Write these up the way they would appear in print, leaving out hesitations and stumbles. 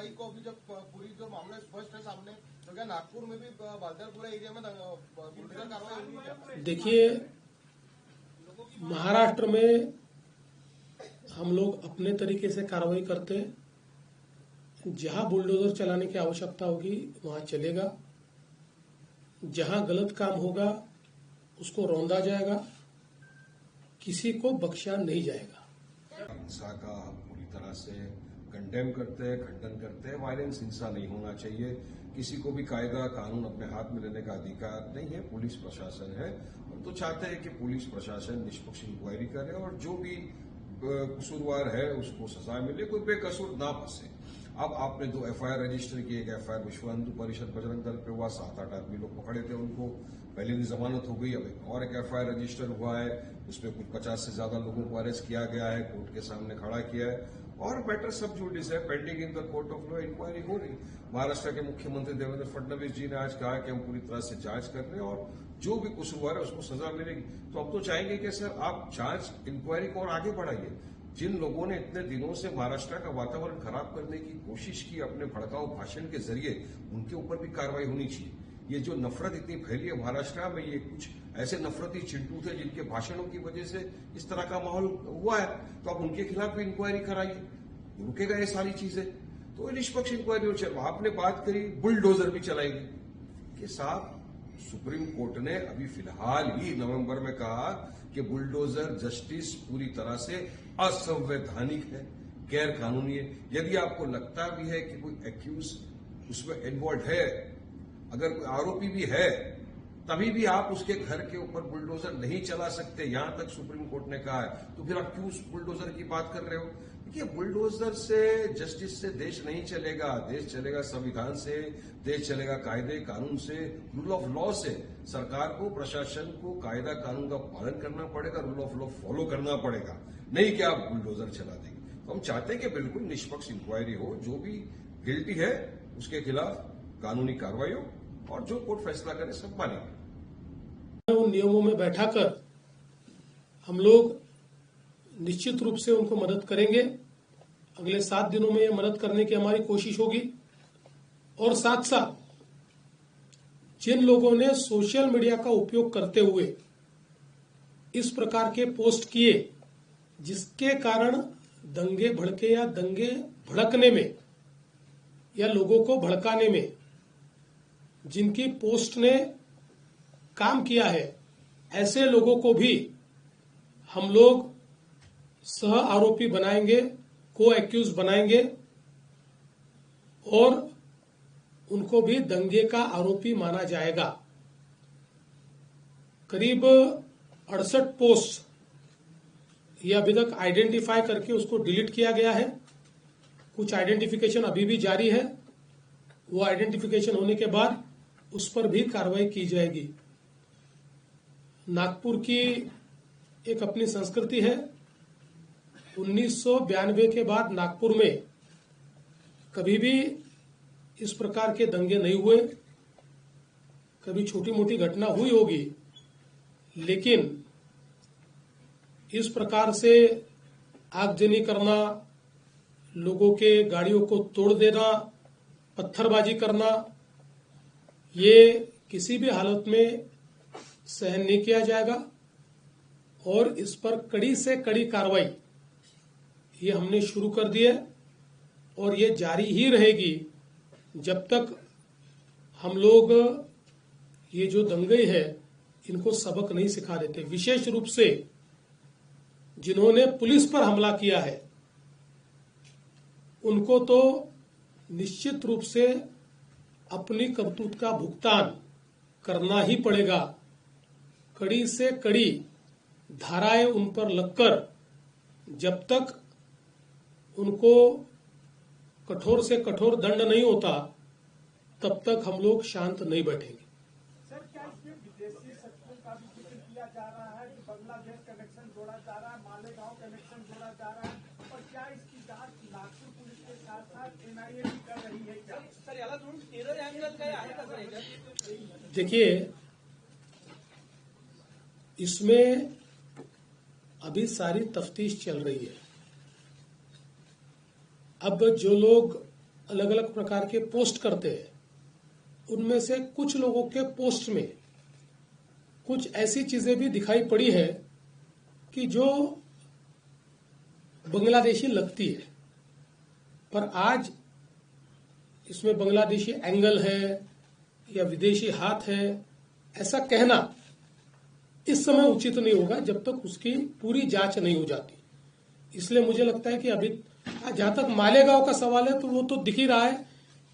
कार्रवाई को अभी जब पूरी जो मामला स्पष्ट है सामने, तो क्या नागपुर में भी बादलपुरा एरिया में बुलडोजर कार्रवाई होगी क्या? देखिए, महाराष्ट्र में हम लोग अपने तरीके से कार्रवाई करते हैं। जहां बुलडोजर चलाने की आवश्यकता होगी वहां चलेगा, जहां गलत काम होगा उसको रौंदा जाएगा, किसी को बख्शा नहीं जाएगा। हिंसा का हम पूरी तरह से कंडेम करते हैं, खंडन करते हैं। वायलेंस हिंसा नहीं होना चाहिए। किसी को भी कायदा कानून अपने हाथ में लेने का अधिकार नहीं है। पुलिस प्रशासन है, हम तो चाहते हैं कि पुलिस प्रशासन निष्पक्ष इंक्वायरी करे और जो भी कसूरवार है उसको सजा मिले, कोई बेकसूर ना फंसे। अब आपने 2 FIR रजिस्टर की, एक FIR विश्व हिंदू परिषद बजरंग दल पे हुआ, 7-8 आदमी लोग पकड़े थे, उनको पहले दिन जमानत हो गई। अब एक और एक FIR रजिस्टर हुआ है, उसमें कुछ 50 से ज्यादा लोगों को अरेस्ट किया गया है, कोर्ट के सामने खड़ा किया है और मैटर सब जुडिस है, pending in the court of law, inquiry हो रही। महाराष्ट्र के मुख्यमंत्री देवेंद्र फडणवीस जी ने आज कहा कि हम पूरी तरह से जांच कर रहे हैं और जो भी कसूरवार है उसको सजा मिलेगी। तो अब तो चाहेंगे कि सर आप जांच इंक्वायरी को और आगे बढ़ाइए। जिन लोगों ने इतने दिनों से महाराष्ट्र का वातावरण खराब करने की कोशिश की अपने भड़काऊ भाषण के जरिए, उनके ऊपर भी कार्रवाई होनी चाहिए। ये जो नफरत इतनी फैली है महाराष्ट्र में, ये कुछ ऐसे नफरती चिंटू थे जिनके भाषणों की वजह से इस तरह का माहौल हुआ है, तो आप उनके खिलाफ भी इंक्वायरी कराइए, रुकेगा ये सारी चीजें। तो निष्पक्ष इंक्वायरी हो। चलो आपने बात करी बुलडोजर भी चलाएंगे कि साहब, सुप्रीम कोर्ट ने अभी फिलहाल ही नवंबर में कहा कि बुलडोजर जस्टिस पूरी तरह से असंवैधानिक है, गैर कानूनी है। यदि आपको लगता भी है कि कोई एक्यूज उसमें इन्वॉल्व है, अगर कोई आरोपी भी है, तभी भी आप उसके घर के ऊपर बुलडोजर नहीं चला सकते, यहां तक सुप्रीम कोर्ट ने कहा है। तो फिर आप क्यों बुलडोजर की बात कर रहे हो? देखिए, बुलडोजर से, जस्टिस से देश नहीं चलेगा। देश चलेगा संविधान से, देश चलेगा कायदे कानून से, रूल ऑफ लॉ से। सरकार को, प्रशासन को कायदा कानून का पालन करना पड़ेगा, रूल ऑफ लॉ फॉलो करना पड़ेगा, नहीं कि आप बुलडोजर चला देंगे। तो हम चाहते हैं कि बिल्कुल निष्पक्ष इंक्वायरी हो, जो भी गिल्टी है उसके खिलाफ कानूनी कार्रवाई हो और जो कोर्ट फैसला करे सब मानेंगे। उन नियमों में बैठाकर हम लोग निश्चित रूप से उनको मदद करेंगे। अगले 7 दिनों में ये मदद करने की हमारी कोशिश होगी। और साथ साथ जिन लोगों ने सोशल मीडिया का उपयोग करते हुए इस प्रकार के पोस्ट किए, जिसके कारण दंगे भड़के या दंगे भड़कने में या लोगों को भड़काने में जिनकी पोस्ट ने काम किया है, ऐसे लोगों को भी हम लोग सह आरोपी बनाएंगे, को एक्यूज बनाएंगे और उनको भी दंगे का आरोपी माना जाएगा। करीब 68 पोस्ट ये अभी तक आइडेंटिफाई करके उसको डिलीट किया गया है। कुछ आइडेंटिफिकेशन अभी भी जारी है। वो आइडेंटिफिकेशन होने के बाद उस पर भी कार्रवाई की जाएगी। नागपुर की एक अपनी संस्कृति है। 1992 के बाद नागपुर में कभी भी इस प्रकार के दंगे नहीं हुए। कभी छोटी मोटी घटना हुई होगी, लेकिन इस प्रकार से आगजनी करना, लोगों के गाड़ियों को तोड़ देना, पत्थरबाजी करना, ये किसी भी हालत में सहन नहीं किया जाएगा और इस पर कड़ी से कड़ी कार्रवाई ये हमने शुरू कर दी है और ये जारी ही रहेगी जब तक हम लोग ये जो दंगे है इनको सबक नहीं सिखा देते। विशेष रूप से जिन्होंने पुलिस पर हमला किया है उनको तो निश्चित रूप से अपनी करतूत का भुगतान करना ही पड़ेगा। कड़ी से कड़ी धाराएं उन पर लगकर जब तक उनको कठोर से कठोर दंड नहीं होता तब तक हम लोग शांत नहीं बैठेंगे। सर, क्या इसमें विदेशी शक्तियों का भी जिक्र किया जा रहा है कि बांग्लादेश कनेक्शन जोड़ा जा रहा है, मालेगांव कनेक्शन जोड़ा जा रहा है, और क्या इसकी जांच नागपुर पुलिस के साथ साथ NIA भी कर रही है क्या? सर, याला थोडं टेरर एंगल काय आहे का सर? देखिए, इसमें अभी सारी तफ्तीश चल रही है। अब जो लोग अलग अलग प्रकार के पोस्ट करते हैं, उनमें से कुछ लोगों के पोस्ट में कुछ ऐसी चीजें भी दिखाई पड़ी है कि जो बांग्लादेशी लगती है, पर आज इसमें बांग्लादेशी एंगल है या विदेशी हाथ है, ऐसा कहना इस समय उचित नहीं होगा जब तक उसकी पूरी जांच नहीं हो जाती। इसलिए मुझे लगता है कि अभी जहां तक मालेगांव का सवाल है तो वो तो दिख ही रहा है,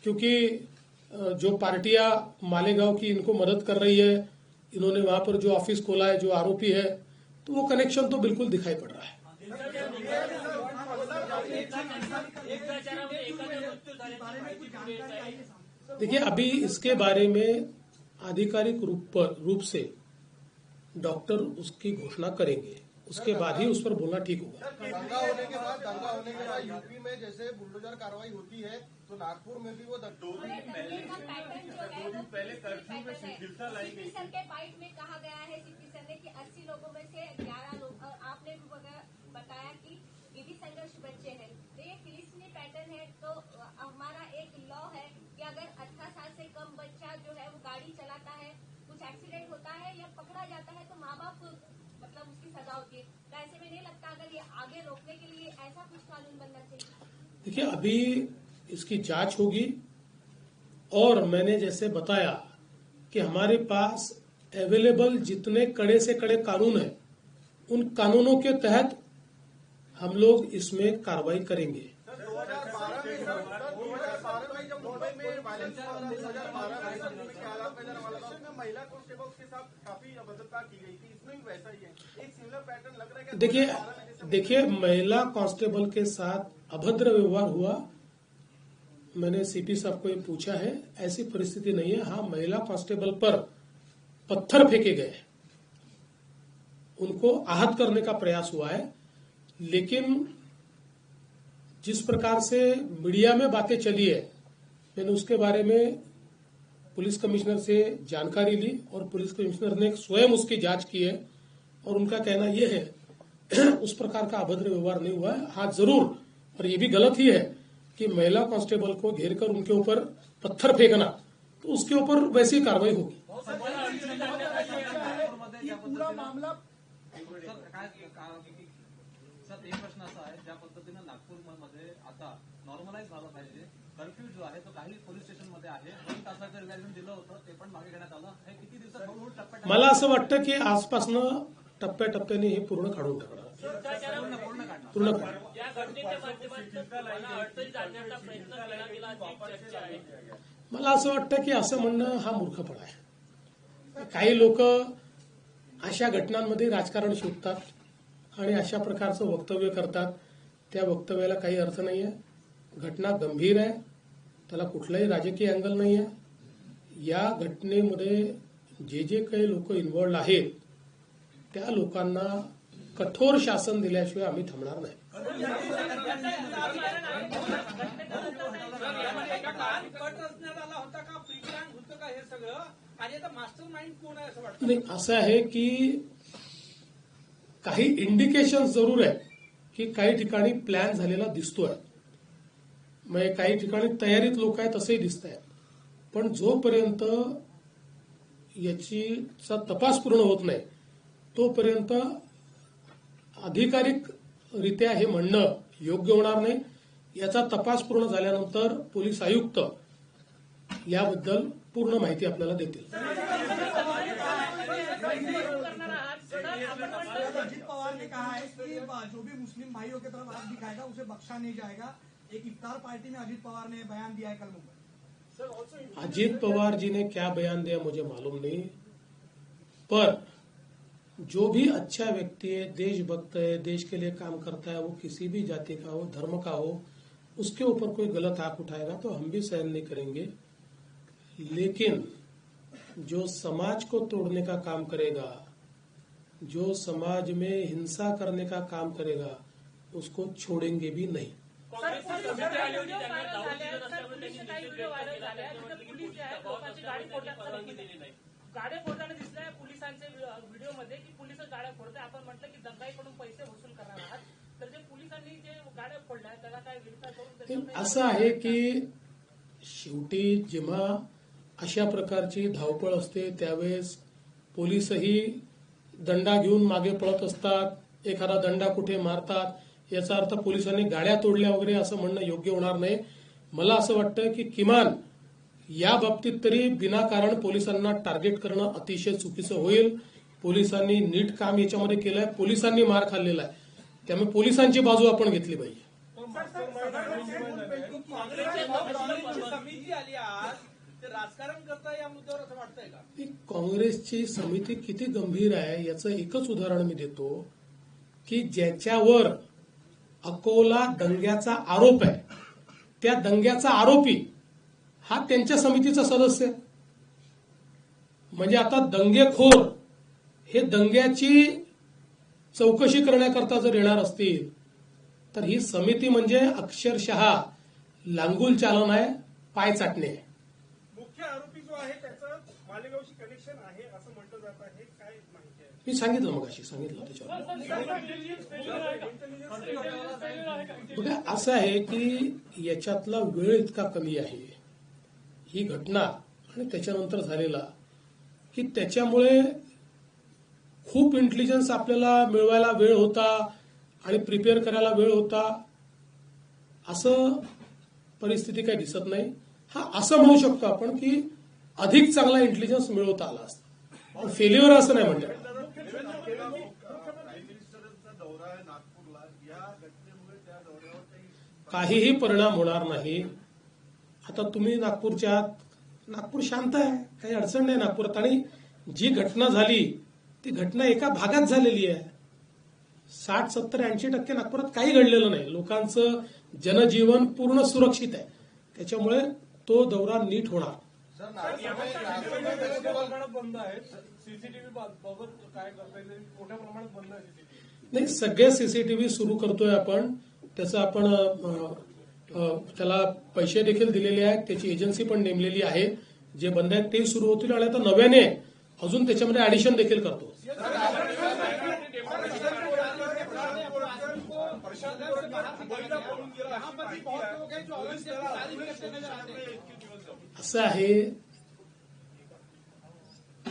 क्योंकि जो पार्टियां मालेगांव की इनको मदद कर रही है, इन्होंने वहां पर जो ऑफिस खोला है, जो आरोपी है, तो वो कनेक्शन तो बिल्कुल दिखाई पड़ रहा है। देखिए, अभी इसके बारे में आधिकारिक रूप से डॉक्टर उसकी घोषणा करेंगे, उसके बाद ही उस पर बोलना ठीक होगा। दंगा होने के बाद यूपी में जैसे बुलडोजर कार्रवाई होती है तो नागपुर में भी वो दो दिन पहले कर्फ्यू में शिथिलता लाई गई। सर के फाइट में कहा गया है सीपी सर ने कि 80 लोगों में से 11 लोग, और आपने भी बताया कि ये भी संघर्ष बच्चे हैं, तो ये फिलिस्तीनी पैटर्न है। तो हमारा एक लॉ है कि अगर 18 साल से कम बच्चा जो है वो गाड़ी चलाता है, कुछ एक्सीडेंट होता है या पकड़ा जाता है, तो माँ बाप को मतलब उसकी सजा होती है। तो ऐसे में नहीं लगता अगर ये आगे रोकने के लिए ऐसा कुछ कानून बनना चाहिए? देखिए, अभी इसकी जांच होगी और मैंने जैसे बताया कि हमारे पास अवेलेबल जितने कड़े से कड़े कानून हैं, उन कानूनों के तहत हम लोग इसमें कार्रवाई करेंगे। 2012 में जब मुंबई में वायलेंस हुआ, 2012 में महिला कांस्टेबल के साथ काफी अभद्रता की गई थी, इसमें भी वैसा ही है, एक सिमिलर पैटर्न लग रहा है। देखिए, महिला कांस्टेबल के साथ अभद्र व्यवहार हुआ, मैंने सीपी साहब को ये पूछा है, ऐसी परिस्थिति नहीं है। हाँ, महिला कांस्टेबल पर पत्थर फेंके गए, उनको आहत करने का प्रयास हुआ है, लेकिन जिस प्रकार से मीडिया में बातें चली है, मैंने उसके बारे में पुलिस कमिश्नर से जानकारी ली और पुलिस कमिश्नर ने स्वयं उसकी जांच की है और उनका कहना यह है उस प्रकार का अभद्र व्यवहार नहीं हुआ है। हाँ, जरूर, और ये भी गलत ही है कि महिला कांस्टेबल को घेर कर उनके ऊपर पत्थर फेंकना, तो उसके ऊपर वैसी कार्रवाई होगी। पूरा मामला सर, एक प्रश्न असा आहे, ज्या पद्धतीनं नागपूरमध्ये आता नॉर्मलाइज झालं पाहिजे, कर्फ्यू जो आहे तो काही पोलीस स्टेशनमध्ये आहे, 2 तासाचं रिलॅक्सेशन दिलं होतं, ते पण मागे घेण्यात आलं, हे किती दिवसात हळूहळू टप्प्याटप्प्याने मला असं वाटतं की आजपासनं टप्प्याटप्प्याने हे पूर्ण काढून टाकणार, पूर्ण काढणार. पूर्ण काढणार. या घटनेच्या माध्यमातून मला अडचणीत आणण्याचा प्रयत्न केला गेला अशी चर्चा आहे. मला असं वाटतं की असं म्हणणं हा मूर्खपणा आहे. काही लोक अशा घटनांमध्ये राजकारण शोधतात आणि अशा प्रकारचं वक्तव्य करतात. त्या वक्तव्याला काही अर्थ नाही आहे. घटना गंभीर आहे, त्याला कुठलाही राजकीय अँगल नाही आहे. या घटनेमध्ये जे जे काही लोक इन्व्हॉल्ड आहेत त्या लोकांना कठोर शासन दिल्याशिवाय आम्ही थांबणार नाही. नाही, असं आहे की काही इंडिकेशन जरूर आहे की काही ठिकाणी प्लॅन झालेला दिसतोय, म्हणजे काही ठिकाणी तयारीत लोक आहेत असंही दिसत आहे. पण जोपर्यंत याचा तपास पूर्ण होत नाही तोपर्यंत अधिकारिकरित्या हे म्हणणं योग्य होणार नाही. याचा तपास पूर्ण झाल्यानंतर पोलीस आयुक्त याबद्दल पूर्ण माहिती आपल्याला देतील. अजित पवार ने कहा है कि जो भी मुस्लिम भाइयों की तरफ हाथ दिखाएगा उसे बख्शा नहीं जाएगा. एक इफ्तार पार्टी में अजित पवार ने बयान दिया है कल मुंबई. अजीत पवार जी ने क्या बयान दिया मुझे मालूम नहीं, पर जो भी अच्छा व्यक्ति है, देशभक्त है, देश के लिए काम करता है, वो किसी भी जाति का हो, धर्म का हो, उसके ऊपर कोई गलत आंख उठाएगा तो हम भी सहन नहीं करेंगे. लेकिन जो समाज को तोड़ने का काम करेगा, जो समाज में हिंसा करने का काम करेगा, उसको छोड़ेंगे भी नहीं. गाड्या फोडताना दिसलाय पोलिसांच्या व्हिडिओमध्ये की पोलिस गाड्या फोडतात. आपण म्हटलं की दंगाईकडून पैसे वसूल करणार आहात, तर जे पोलिसांनी जे गाड्या फोडल्या त्याला काय व्हेरीफाय करून असं आहे की शेवटी जेव्हा अशा प्रकारची धावपळ असते त्यावेळेस पोलीसही दंडा घेऊन मागे पळत असतात, एखादा दंडा कुठे मारतात, याचा अर्थ पोलिसांनी गाड्या तोडल्या वगैरे असं म्हणणं योग्य होणार नाही. मला असं वाटतं की किमान या बाबतीत तरी विनाकारण पोलिसांना टार्गेट करणं अतिशय चुकीचं होईल. पोलिसांनी नीट काम याच्यामध्ये केलंय, पोलिसांनी मार खाल्लेला आहे, त्यामुळे पोलिसांची बाजू आपण घेतली पाहिजे. समिती आली आज, ते राजकारण करता या मुद्द्यावर असं वाटतंय का? ही काँग्रेसची समिती किती गंभीर आहे याचं एकच उदाहरण मी देतो की ज्याच्यावर अकोला दंग्याचा आरोप आहे, त्या दंग्याचा आरोपी हा त्यांच्या समितीचा सदस्य आहे. म्हणजे आता दंगेखोर हे दंग्याची चौकशी करण्याकरता जर येणार असतील तर ही समिती म्हणजे अक्षरशः लांगुल चालन आहे, पाय चाटणे आहे. मुख्य आरोपी जो आहे त्याचं मालेगावशी कनेक्शन आहे असं म्हटलं जात आहे, काय माहिती आहे? मी सांगितलं मगाशी त्याच्यावर. बघा असं आहे की याच्यातला वेळ इतका कमी आहे, ही घटना आणि त्याच्यानंतर झालेला, की त्याच्यामुळे खूप इंटेलिजन्स आपल्याला मिळवायला वेळ होता आणि प्रिपेअर करायला वेळ होता, असं परिस्थिती काही दिसत नाही. हा असं म्हणू शकतो आपण की अधिक चांगला इंटेलिजन्स मिळवता आला असता, पण फेल्युअर असं नाही म्हणतात. काहीही परिणाम होणार नाही. आता तुम्ही नागपूरच्या आहात, नागपूर शांत आहे, काही अडचण नाही नागपुरात. आणि जी घटना झाली ती घटना एका भागात झालेली आहे. 60, 70, 80% नागपुरात काही घडलेलं नाही. लोकांचं जनजीवन पूर्ण सुरक्षित आहे, त्याच्यामुळे तो दौरा नीट होणार. बंद आहे सीसीटीव्ही बाबत काय करता येईल? मोठ्या प्रमाणात बंद आहे सीसीटीव्ही. नाही, सगळे सीसीटीव्ही सुरू करतोय आपण. त्याचं आपण त्याला पैसे देखील दिलेले आहेत, त्याची एजन्सी पण नेमलेली आहे. जे बंद आहेत ते सुरू होतील आणि आता नव्याने अजून त्याच्यामध्ये ऍडिशन देखील करतो. असं आहे,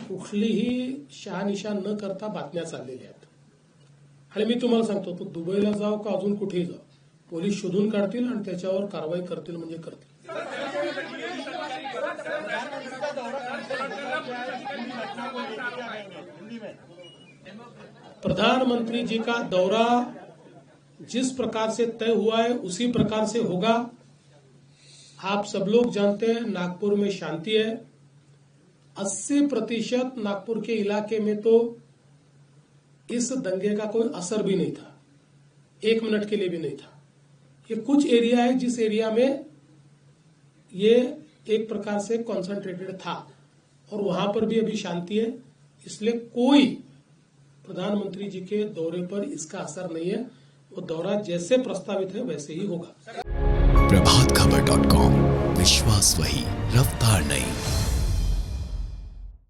कुठलीही शहानिशा न करता बातम्या चाललेल्या आहेत. आणि मी तुम्हाला सांगतो, तो दुबईला जाव का अजून कुठेही जाव, पोलीस शोधून काढतील आणि त्याच्यावर कारवाई करतील म्हणजे करतील. प्रधानमंत्री जी का दौरा जिस प्रकार से तय हुआ है उसी प्रकार से होगा. आप सब लोग जानते हैं नागपुर में शांति है. 80% नागपुर के इलाके में तो इस दंगे का कोई असर भी नहीं था, 1 मिनट के लिए भी नहीं था. ये कुछ एरिया है जिस एरिया में ये एक प्रकार से कॉन्सेंट्रेटेड था और वहां पर भी अभी शांति है. इसलिए कोई प्रधानमंत्री जी के दौरे पर इसका असर नहीं है. वो दौरा जैसे प्रस्तावित है वैसे ही होगा. प्रभातखबर.com, विश्वास वही, रफ्तार नहीं.